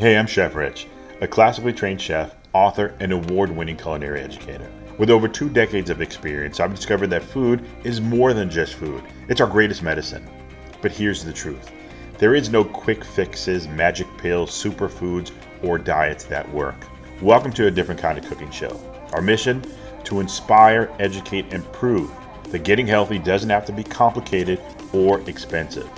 Hey, I'm Chef Rich, a classically trained chef, author, and award-winning culinary educator. With over 2 decades of experience, I've discovered that food is more than just food. It's our greatest medicine. But here's the truth. There is no quick fixes, magic pills, superfoods, or diets that work. Welcome to a different kind of cooking show. Our mission? To inspire, educate, and prove that getting healthy doesn't have to be complicated or expensive.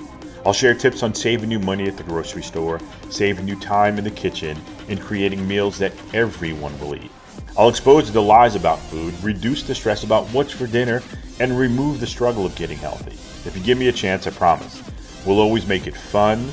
I'll share tips on saving you money at the grocery store, saving you time in the kitchen, and creating meals that everyone will eat. I'll expose the lies about food, reduce the stress about what's for dinner, and remove the struggle of getting healthy. If you give me a chance, I promise, we'll always make it fun,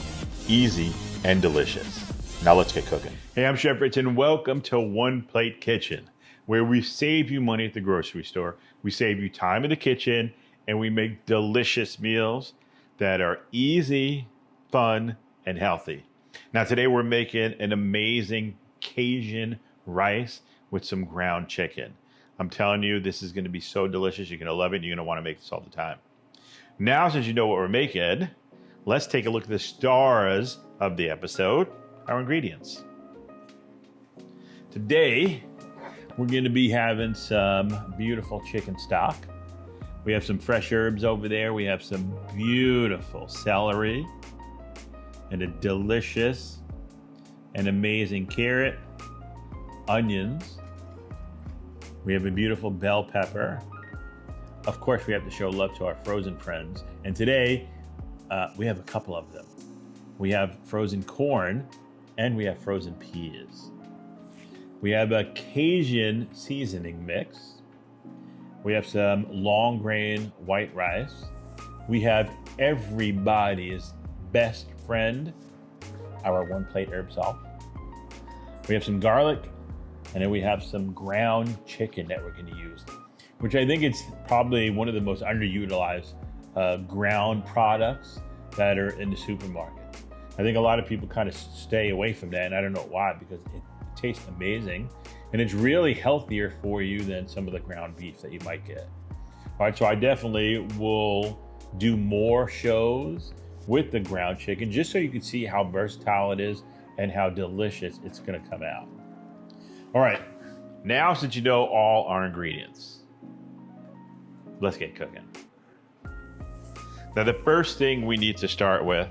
easy, and delicious. Now let's get cooking. Hey, I'm Chef Rich, and welcome to One Plate Kitchen, where we save you money at the grocery store, we save you time in the kitchen, and we make delicious meals that are easy, fun, and healthy. Now today we're making an amazing Cajun rice with some ground chicken. I'm telling you, this is going to be so delicious. You're going to love it. You're going to want to make this all the time. Now, since you know what we're making, let's take a look at the stars of the episode, our ingredients. Today, we're going to be having some beautiful chicken stock. We have some fresh herbs over there. We have some beautiful celery and a delicious and amazing carrot, onions. We have a beautiful bell pepper. Of course, we have to show love to our frozen friends. And today, we have a couple of them. We have frozen corn and we have frozen peas. We have a Cajun seasoning mix. We have some long grain white rice. We have everybody's best friend, our one plate herb salt. We have some garlic, and then we have some ground chicken that we're going to use, which I think it's probably one of the most underutilized ground products that are in the supermarket. I think a lot of people kind of stay away from that, and I don't know why, because it tastes amazing. And it's really healthier for you than some of the ground beef that you might get. All right, so I definitely will do more shows with the ground chicken just so you can see how versatile it is and how delicious it's gonna come out. All right, now since you know all our ingredients, let's get cooking. Now the first thing we need to start with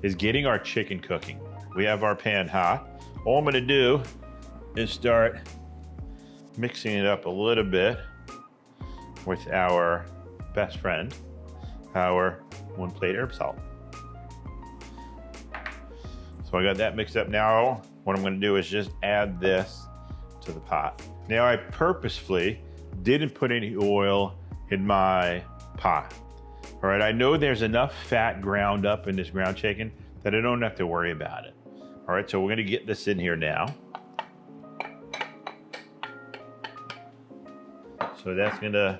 is getting our chicken cooking. We have our pan hot. All I'm gonna do is start mixing it up a little bit with our best friend, our one plate herb salt. So I got that mixed up. Now what I'm going to do is just add this to the pot. Now I purposefully didn't put any oil in my pot. All right, I know there's enough fat ground up in this ground chicken that I don't have to worry about it. All right, so we're going to get this in here now. So that's we're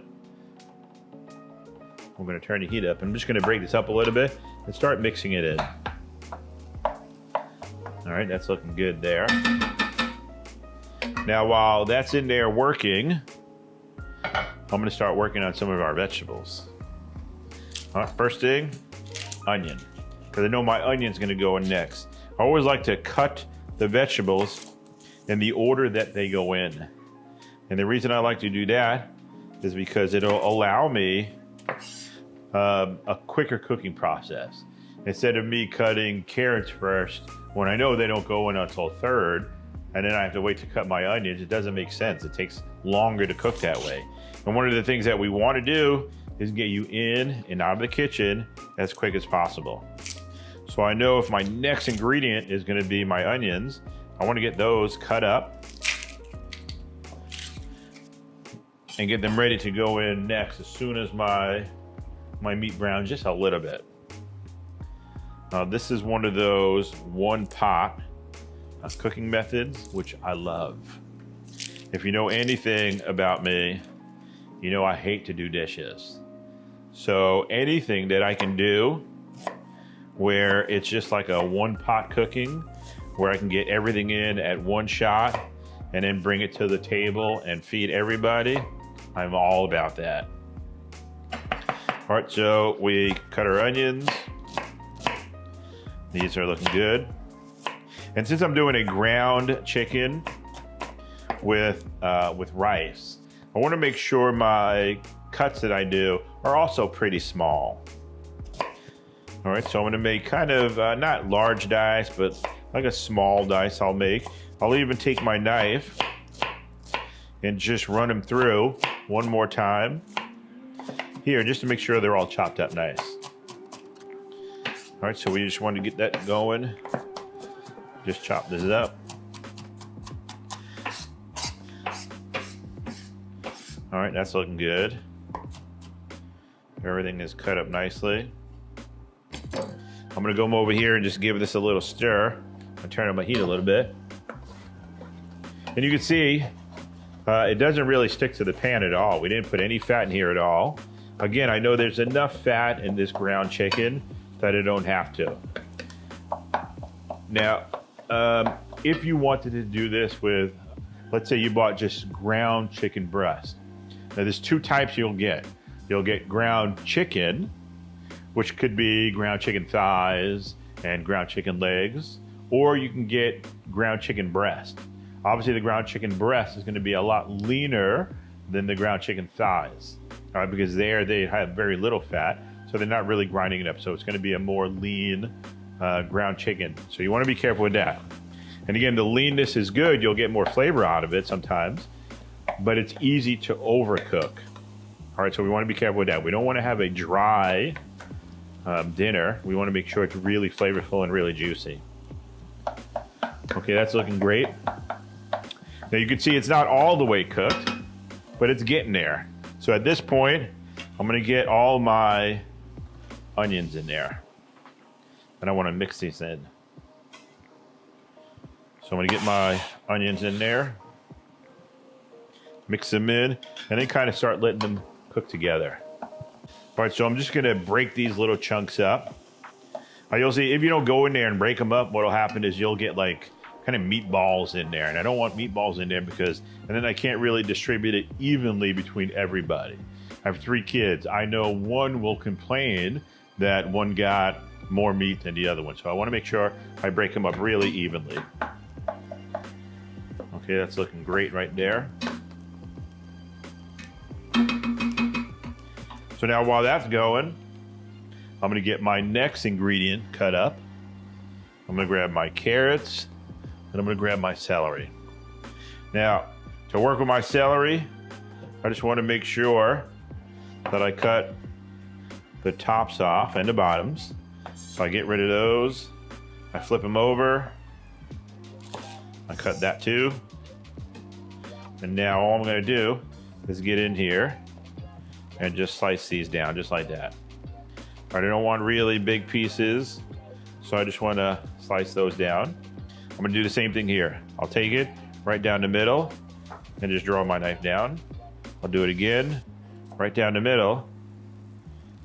gonna turn the heat up. I'm just gonna break this up a little bit and start mixing it in. All right, that's looking good there. Now, while that's in there working, I'm gonna start working on some of our vegetables. All right, first thing, onion, because I know my onion's gonna go in next. I always like to cut the vegetables in the order that they go in. And the reason I like to do that is because it'll allow me a quicker cooking process. Instead of me cutting carrots first, when I know they don't go in until third, and then I have to wait to cut my onions, it doesn't make sense. It takes longer to cook that way. And one of the things that we want to do is get you in and out of the kitchen as quick as possible. So I know if my next ingredient is going to be my onions, I want to get those cut up and get them ready to go in next as soon as my meat browns just a little bit. This is one of those one pot cooking methods, which I love. If you know anything about me, you know I hate to do dishes. So anything that I can do where it's just like a one pot cooking, where I can get everything in at one shot and then bring it to the table and feed everybody, I'm all about that. All right, so we cut our onions. These are looking good. And since I'm doing a ground chicken with rice, I want to make sure my cuts that I do are also pretty small. All right, so I'm gonna make kind of, not large dice, but like a small dice I'll make. I'll even take my knife and just run them through one more time here, just to make sure they're all chopped up nice. All right, so we just want to get that going. Just chop this up. All right, that's looking good. Everything is cut up nicely. I'm gonna go over here and just give this a little stir. I'll turn on my heat a little bit. And you can see, it doesn't really stick to the pan at all. We didn't put any fat in here at all. Again, I know there's enough fat in this ground chicken that I don't have to. Now, if you wanted to do this with, let's say you bought just ground chicken breast. Now there's two types you'll get. You'll get ground chicken, which could be ground chicken thighs and ground chicken legs, or you can get ground chicken breast. Obviously the ground chicken breast is gonna be a lot leaner than the ground chicken thighs, all right, because they have very little fat, so they're not really grinding it up. So it's gonna be a more lean ground chicken. So you wanna be careful with that. And again, the leanness is good. You'll get more flavor out of it sometimes, but it's easy to overcook. All right, so we wanna be careful with that. We don't wanna have a dry dinner. We wanna make sure it's really flavorful and really juicy. Okay, that's looking great. Now you can see it's not all the way cooked, but it's getting there. So at this point, I'm gonna get all my onions in there. And I wanna mix these in. So I'm gonna get my onions in there, mix them in, and then kind of start letting them cook together. All right, so I'm just gonna break these little chunks up. You'll see if you don't go in there and break them up, what'll happen is you'll get like kind of meatballs in there, and I don't want meatballs in there because, and then I can't really distribute it evenly between everybody. I have 3 kids. I know one will complain that one got more meat than the other one, so I want to make sure I break them up really evenly. Okay, that's looking great right there. So now while that's going, I'm gonna get my next ingredient cut up. I'm gonna grab my carrots, and I'm gonna grab my celery. Now, to work with my celery, I just wanna make sure that I cut the tops off and the bottoms. So I get rid of those, I flip them over, I cut that too. And now all I'm gonna do is get in here and just slice these down, just like that. All right, I don't want really big pieces, so I just wanna slice those down. I'm gonna do the same thing here. I'll take it right down the middle and just draw my knife down. I'll do it again, right down the middle,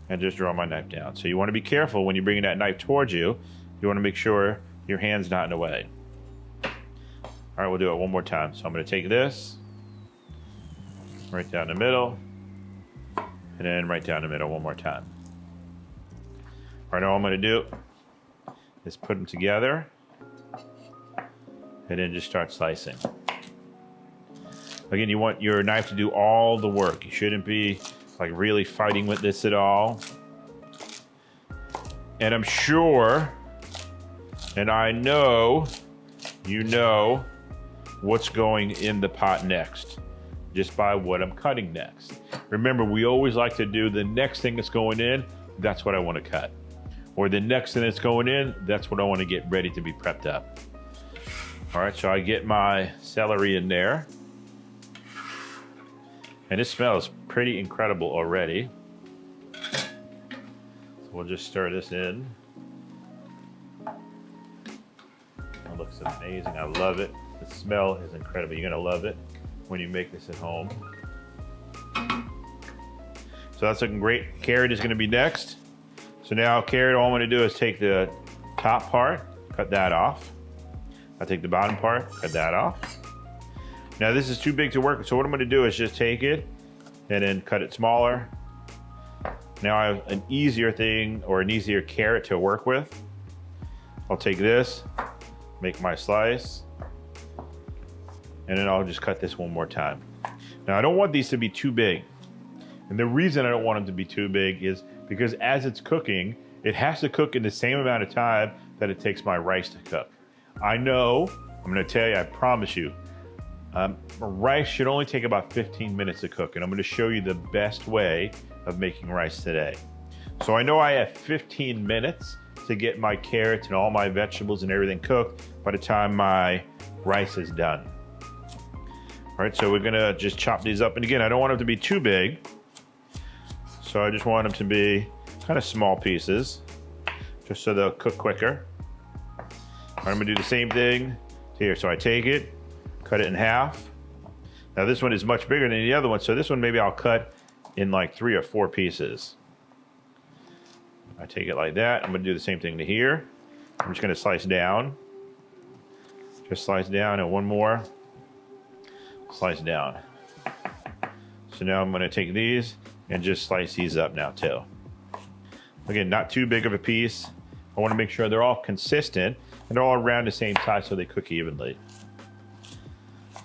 and just draw my knife down. So you wanna be careful when you're bringing that knife towards you. You wanna make sure your hand's not in the way. All right, we'll do it one more time. So I'm gonna take this, right down the middle, and then right down the middle one more time. All right, all I'm gonna do is put them together and then just start slicing. Again, you want your knife to do all the work. You shouldn't be like really fighting with this at all. And I'm sure, and I know, you know what's going in the pot next, just by what I'm cutting next. Remember, we always like to do the next thing that's going in, that's what I want to cut. Or the next thing that's going in, that's what I want to get ready to be prepped up. All right, so I get my celery in there. And it smells pretty incredible already. So we'll just stir this in. It looks amazing, I love it. The smell is incredible, you're gonna love it when you make this at home. So that's looking great. Carrot is gonna be next. So now carrot, all I'm gonna do is take the top part, cut that off. I'll take the bottom part, cut that off. Now this is too big to work with, so what I'm gonna do is just take it and then cut it smaller. Now I have an easier thing or an easier carrot to work with. I'll take this, make my slice, and then I'll just cut this one more time. Now I don't want these to be too big. And the reason I don't want them to be too big is because as it's cooking, it has to cook in the same amount of time that it takes my rice to cook. I know, I'm gonna tell you, I promise you, rice should only take about 15 minutes to cook, and I'm gonna show you the best way of making rice today. So I know I have 15 minutes to get my carrots and all my vegetables and everything cooked by the time my rice is done. All right, so we're gonna just chop these up. And again, I don't want them to be too big. So I just want them to be kind of small pieces, just so they'll cook quicker. All right, I'm gonna do the same thing here. So I take it, cut it in half. Now this one is much bigger than the other one, so this one maybe I'll cut in like 3 or 4 pieces. I take it like that. I'm gonna do the same thing to here. I'm just gonna slice down. Just slice down, and one more. Slice down. So now I'm gonna take these and just slice these up now too. Again, not too big of a piece. I wanna make sure they're all consistent and they're all around the same size so they cook evenly.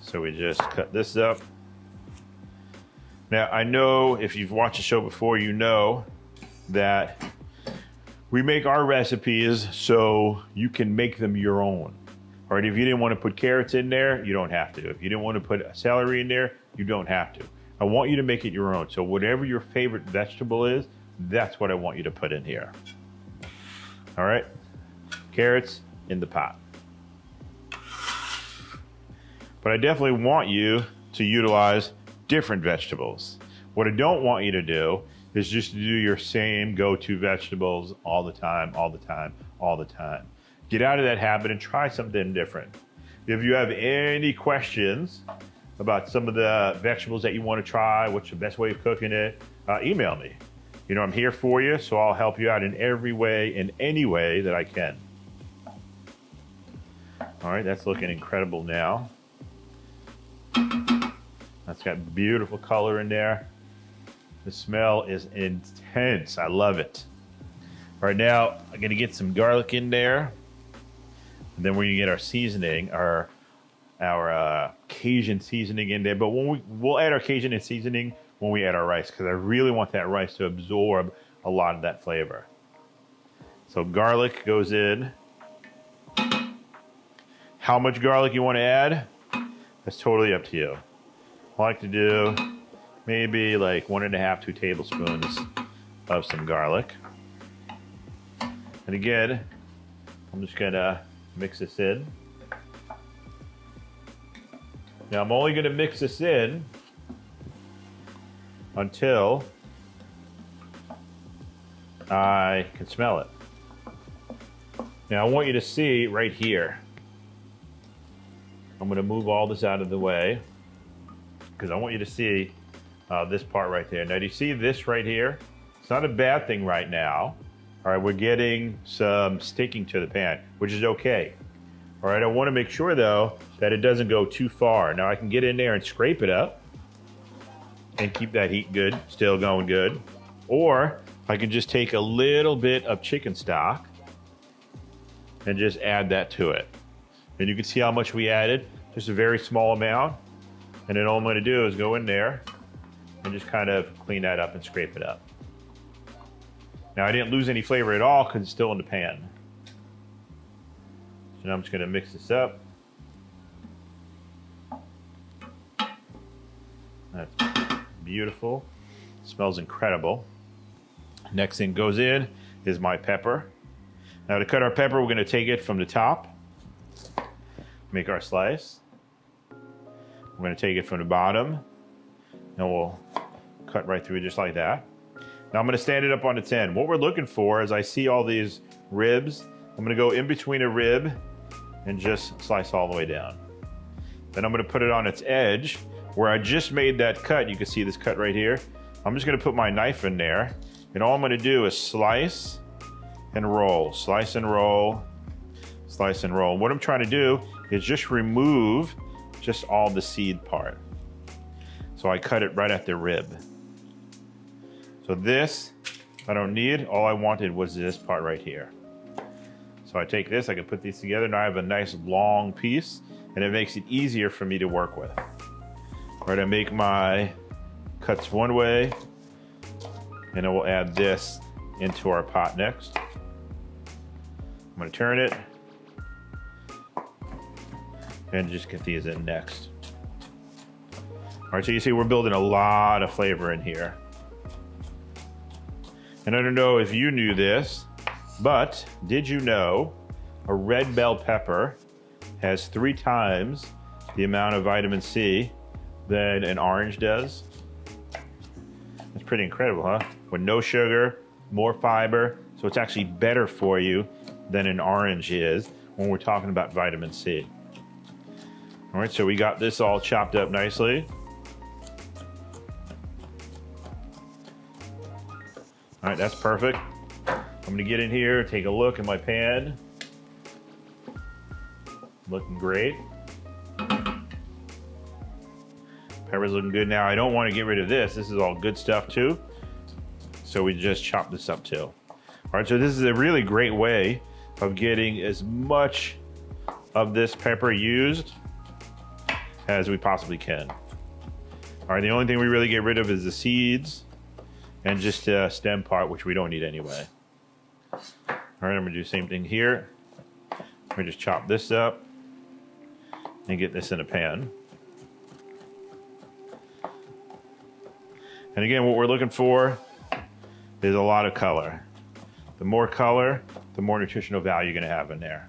So we just cut this up. Now I know if you've watched the show before, you know that we make our recipes so you can make them your own. All right, if you didn't want to put carrots in there, you don't have to. If you didn't want to put celery in there, you don't have to. I want you to make it your own. So whatever your favorite vegetable is, that's what I want you to put in here. All right, carrots in the pot. But I definitely want you to utilize different vegetables. What I don't want you to do is just to do your same go-to vegetables all the time, all the time, all the time. Get out of that habit and try something different. If you have any questions about some of the vegetables that you want to try, what's the best way of cooking it, email me. You know, I'm here for you, so I'll help you out in every way, in any way that I can. All right, that's looking incredible now. That's got beautiful color in there. The smell is intense. I love it. All right, now I'm gonna get some garlic in there. And then we're gonna get our seasoning, our Cajun seasoning in there. But we'll add our Cajun seasoning when we add our rice, because I really want that rice to absorb a lot of that flavor. So garlic goes in. How much garlic you want to add? That's totally up to you. I like to do maybe like 1.5 to 2 tablespoons of some garlic. And again, I'm just gonna mix this in. Now I'm only gonna mix this in until I can smell it. Now I want you to see right here. I'm gonna move all this out of the way because I want you to see this part right there. Now do you see this right here? It's not a bad thing right now. All right, we're getting some sticking to the pan, which is okay. All right, I wanna make sure though that it doesn't go too far. Now I can get in there and scrape it up and keep that heat good, still going good. Or I can just take a little bit of chicken stock and just add that to it. And you can see how much we added, just a very small amount. And then all I'm gonna do is go in there and just kind of clean that up and scrape it up. Now I didn't lose any flavor at all because it's still in the pan. So now I'm just gonna mix this up. That's beautiful. It smells incredible. Next thing goes in is my pepper. Now to cut our pepper, we're gonna take it from the top, make our slice. We're gonna take it from the bottom, and we'll cut right through just like that. Now I'm gonna stand it up on its end. What we're looking for is I see all these ribs. I'm gonna go in between a rib and just slice all the way down. Then I'm gonna put it on its edge where I just made that cut. You can see this cut right here. I'm just gonna put my knife in there, and all I'm gonna do is slice and roll, slice and roll, slice and roll. What I'm trying to do is just remove just all the seed part. So I cut it right at the rib. So this, I don't need. All I wanted was this part right here. So So I take this, I can put these together, and I have a nice long piece, and it makes it easier for me to work with. All right, I make my cuts one way, and I will add this into our pot next. I'm gonna turn it, and just get these in next. All right, so you see we're building a lot of flavor in here. And I don't know if you knew this, but did you know a red bell pepper has 3 times the amount of vitamin C than an orange does? That's pretty incredible, huh? With no sugar, more fiber, so it's actually better for you than an orange is when we're talking about vitamin C. All right, so we got this all chopped up nicely. All right, that's perfect. I'm gonna get in here, take a look at my pan. Looking great. Pepper's looking good now. I don't want to get rid of this. This is all good stuff too. So we just chop this up too. All right, so this is a really great way of getting as much of this pepper used as we possibly can. All right, the only thing we really get rid of is the seeds and just the stem part, which we don't need anyway. All right, I'm gonna do the same thing here. We just chop this up and get this in a pan. And again, what we're looking for is a lot of color. The more color, the more nutritional value you're gonna have in there.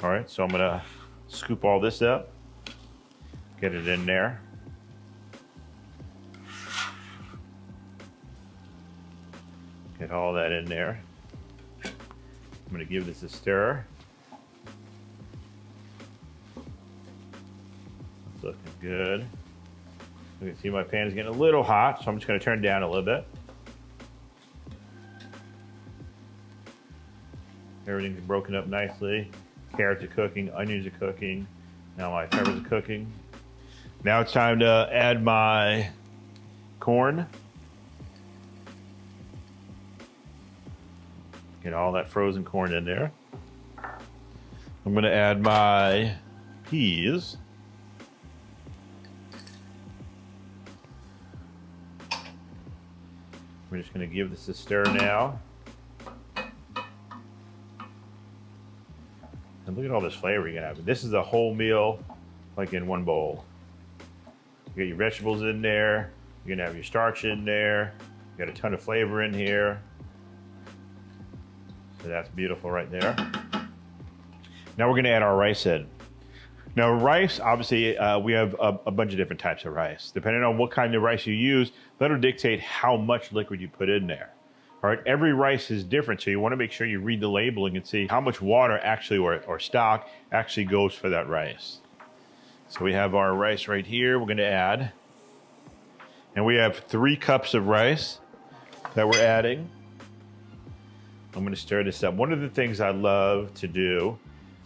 All right, so I'm gonna scoop all this up, get it in there. Get all that in there. I'm gonna give this a stir. It's looking good. You can see my pan is getting a little hot, so I'm just gonna turn it down a little bit. Everything's broken up nicely. Carrots are cooking, onions are cooking. Now my peppers are cooking. Now it's time to add my corn. Get all that frozen corn in there. I'm gonna add my peas. We're just gonna give this a stir now. And look at all this flavor you're gonna have. This is a whole meal, like in one bowl. You got your vegetables in there. You're gonna have your starch in there. You got a ton of flavor in here. So that's beautiful right there. Now we're gonna add our rice in. Now rice, obviously, we have a bunch of different types of rice. Depending on what kind of rice you use, that'll dictate how much liquid you put in there. All right, every rice is different, so you wanna make sure you read the labeling and see how much water actually, or stock, actually goes for that rice. So we have our rice right here, we're gonna add. And we have 3 cups of rice that we're adding. I'm gonna stir this up. One of the things I love to do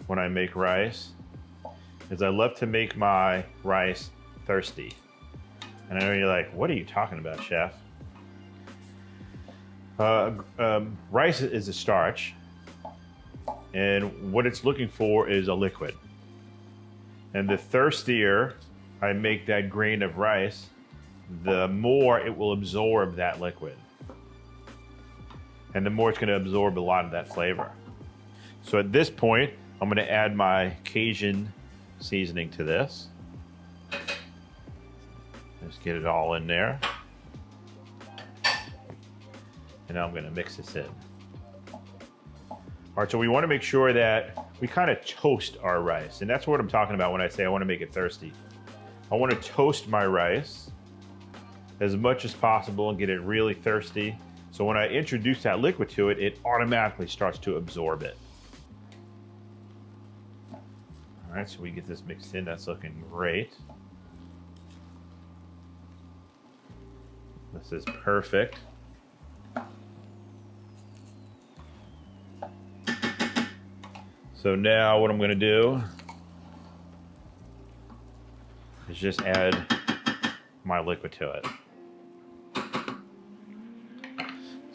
when I make rice is I love to make my rice thirsty. And I know you're like, what are you talking about, chef? Rice is a starch, and what it's looking for is a liquid. And the thirstier I make that grain of rice, the more it will absorb that liquid. And the more it's gonna absorb a lot of that flavor. So at this point, I'm gonna add my Cajun seasoning to this. Just get it all in there. And now I'm gonna mix this in. All right, so we wanna make sure that we kind of toast our rice. And that's what I'm talking about when I say I wanna make it thirsty. I wanna toast my rice as much as possible and get it really thirsty. So when I introduce that liquid to it, it automatically starts to absorb it. All right, so we get this mixed in. That's looking great. This is perfect. So now what I'm gonna do is just add my liquid to it.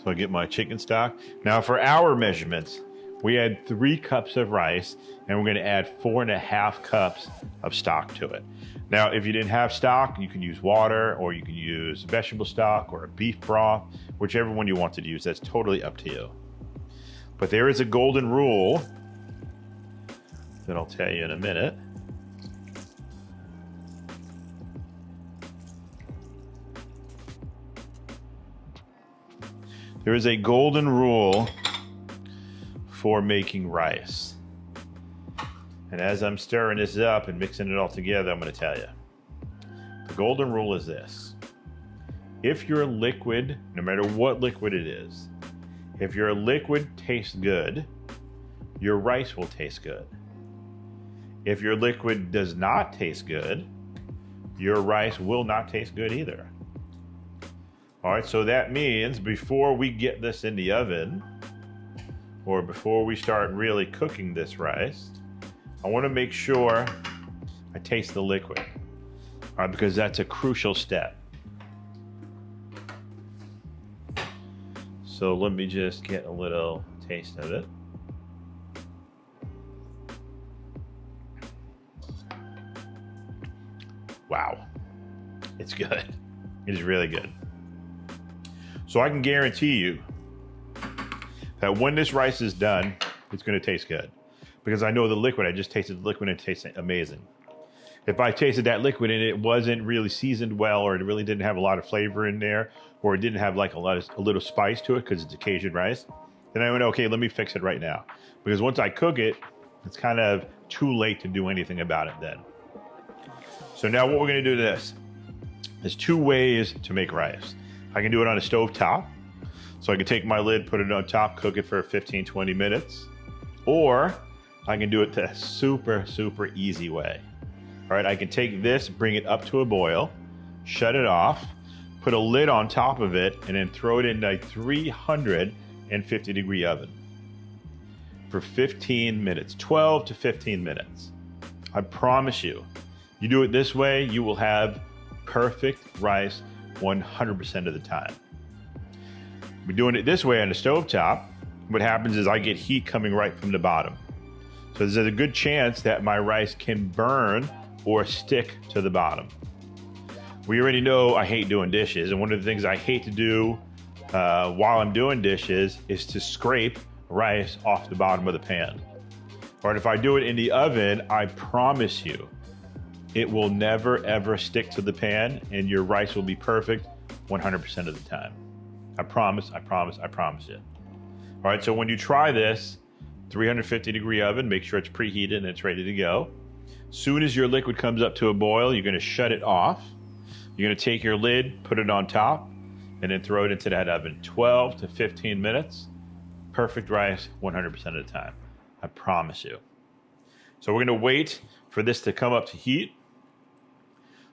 So I get my chicken stock. Now for our measurements, We add 3 cups of rice, and we're gonna add 4.5 cups of stock to it. Now, if you didn't have stock, you can use water, or you can use vegetable stock or a beef broth, whichever one you want to use. That's totally up to you. But there is a golden rule that I'll tell you in a minute. There is a golden rule for making rice. And as I'm stirring this up and mixing it all together, I'm going to tell you. The golden rule is this. If your liquid, no matter what liquid it is, if your liquid tastes good, your rice will taste good. If your liquid does not taste good, your rice will not taste good either. All right, so that means before we get this in the oven, or before we start really cooking this rice, I want to make sure I taste the liquid, all right, because that's a crucial step. So let me just get a little taste of it. Wow, it's good. It is really good. So I can guarantee you that when this rice is done, it's going to taste good. Because I know the liquid, I just tasted the liquid and it tastes amazing. If I tasted that liquid and it wasn't really seasoned well, or it really didn't have a lot of flavor in there, or it didn't have like a little spice to it because it's a Cajun rice, then I went, okay, let me fix it right now. Because once I cook it, it's kind of too late to do anything about it then. So now what we're going to do to this, there's 2 ways to make rice. I can do it on a stove top. So I can take my lid, put it on top, cook it for 15, 20 minutes. Or I can do it the super, super easy way. All right, I can take this, bring it up to a boil, shut it off, put a lid on top of it, and then throw it in a 350-degree oven for 15 minutes, 12 to 15 minutes. I promise you, you do it this way, you will have perfect rice 100% of the time. We're doing it this way on the stovetop. What happens is I get heat coming right from the bottom. So there's a good chance that my rice can burn or stick to the bottom. We already know I hate doing dishes, and one of the things I hate to do while I'm doing dishes is to scrape rice off the bottom of the pan. Or if I do it in the oven, I promise you, it will never ever stick to the pan, and your rice will be perfect 100% of the time. I promise, I promise, I promise you. All right, so when you try this, 350-degree oven, make sure it's preheated and it's ready to go. Soon as your liquid comes up to a boil, you're gonna shut it off. You're gonna take your lid, put it on top, and then throw it into that oven. 12 to 15 minutes, perfect rice 100% of the time. I promise you. So we're gonna wait for this to come up to heat.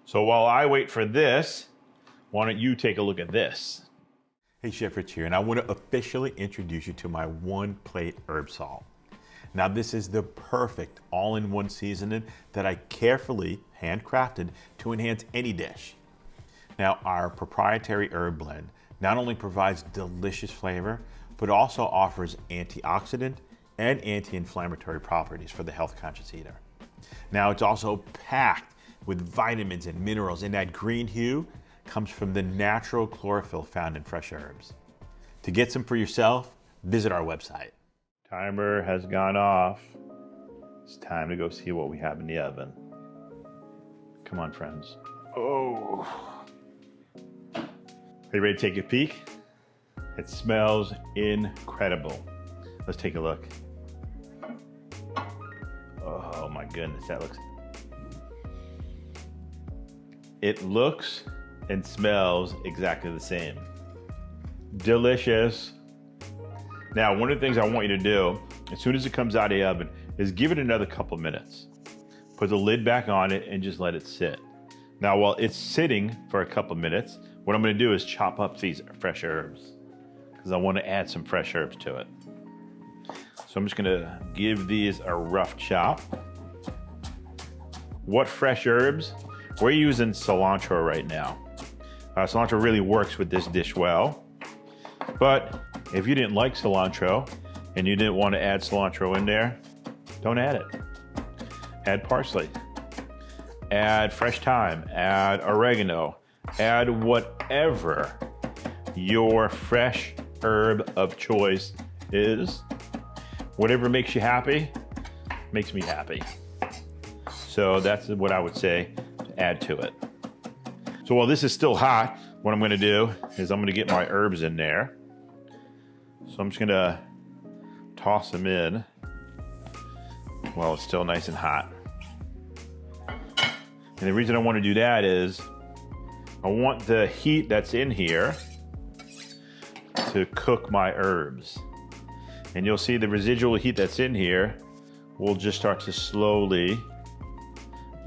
So while I wait for this, why don't you take a look at this? Hey, Chef Rich here, and I want to officially introduce you to my one-plate herb salt. Now, this is the perfect all-in-one seasoning that I carefully handcrafted to enhance any dish. Now, our proprietary herb blend not only provides delicious flavor, but also offers antioxidant and anti-inflammatory properties for the health-conscious eater. Now, it's also packed with vitamins and minerals, and that green hue comes from the natural chlorophyll found in fresh herbs. To get some for yourself, visit our website. Timer has gone off. It's time to go see what we have in the oven. Come on, friends. Oh. Are you ready to take a peek? It smells incredible. Let's take a look. Oh my goodness, that looks... It looks and smells exactly the same. Delicious. Now, one of the things I want you to do, as soon as it comes out of the oven, is give it another couple minutes. Put the lid back on it and just let it sit. Now, while it's sitting for a couple minutes, what I'm gonna do is chop up these fresh herbs, because I want to add some fresh herbs to it. So I'm just gonna give these a rough chop. What fresh herbs? We're using cilantro right now. Cilantro really works with this dish well. But if you didn't like cilantro, and you didn't want to add cilantro in there, don't add it. Add parsley, add fresh thyme, add oregano, add whatever your fresh herb of choice is. Whatever makes you happy, makes me happy. So that's what I would say to add to it. So while this is still hot, what I'm gonna do is I'm gonna get my herbs in there. So I'm just gonna toss them in while it's still nice and hot. And the reason I want to do that is I want the heat that's in here to cook my herbs. And you'll see the residual heat that's in here will just start to slowly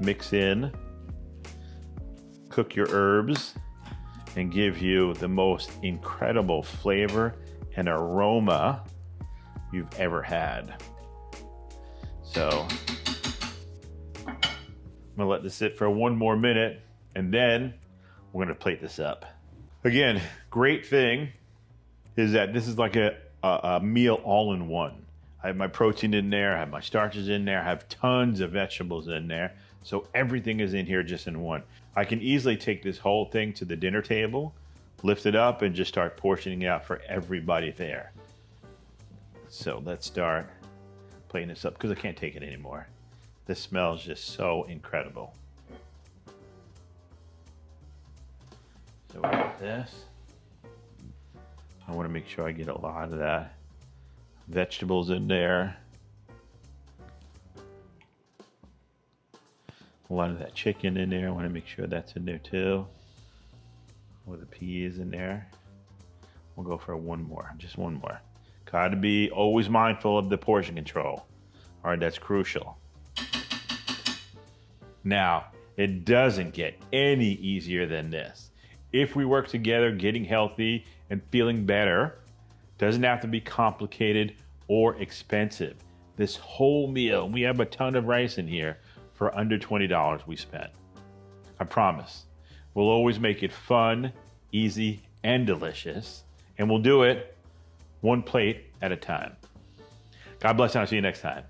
mix in, cook your herbs, and give you the most incredible flavor and aroma you've ever had. So I'm gonna let this sit for one more minute, and then we're gonna plate this up. Again, great thing is that this is like a meal all in one. I have my protein in there, I have my starches in there, I have tons of vegetables in there. So everything is in here just in one. I can easily take this whole thing to the dinner table, lift it up, and just start portioning it out for everybody there. So let's start plating this up because I can't take it anymore. This smells just so incredible. So we got this. I want to make sure I get a lot of that vegetables in there. A lot of that chicken in there. I want to make sure that's in there too. With the peas in there. We'll go for one more, just one more. Got to be always mindful of the portion control. All right, that's crucial. Now, it doesn't get any easier than this. If we work together, getting healthy and feeling better doesn't have to be complicated or expensive. This whole meal, we have a ton of rice in here for under $20 we spent. I promise. We'll always make it fun, easy, and delicious. And we'll do it one plate at a time. God bless and I'll see you next time.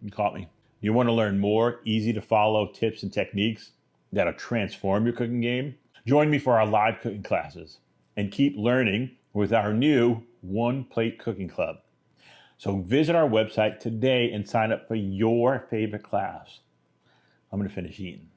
You caught me. You want to learn more easy to follow tips and techniques that'll transform your cooking game? Join me for our live cooking classes and keep learning with our new One Plate Cooking Club. So visit our website today and sign up for your favorite class. I'm going to finish eating.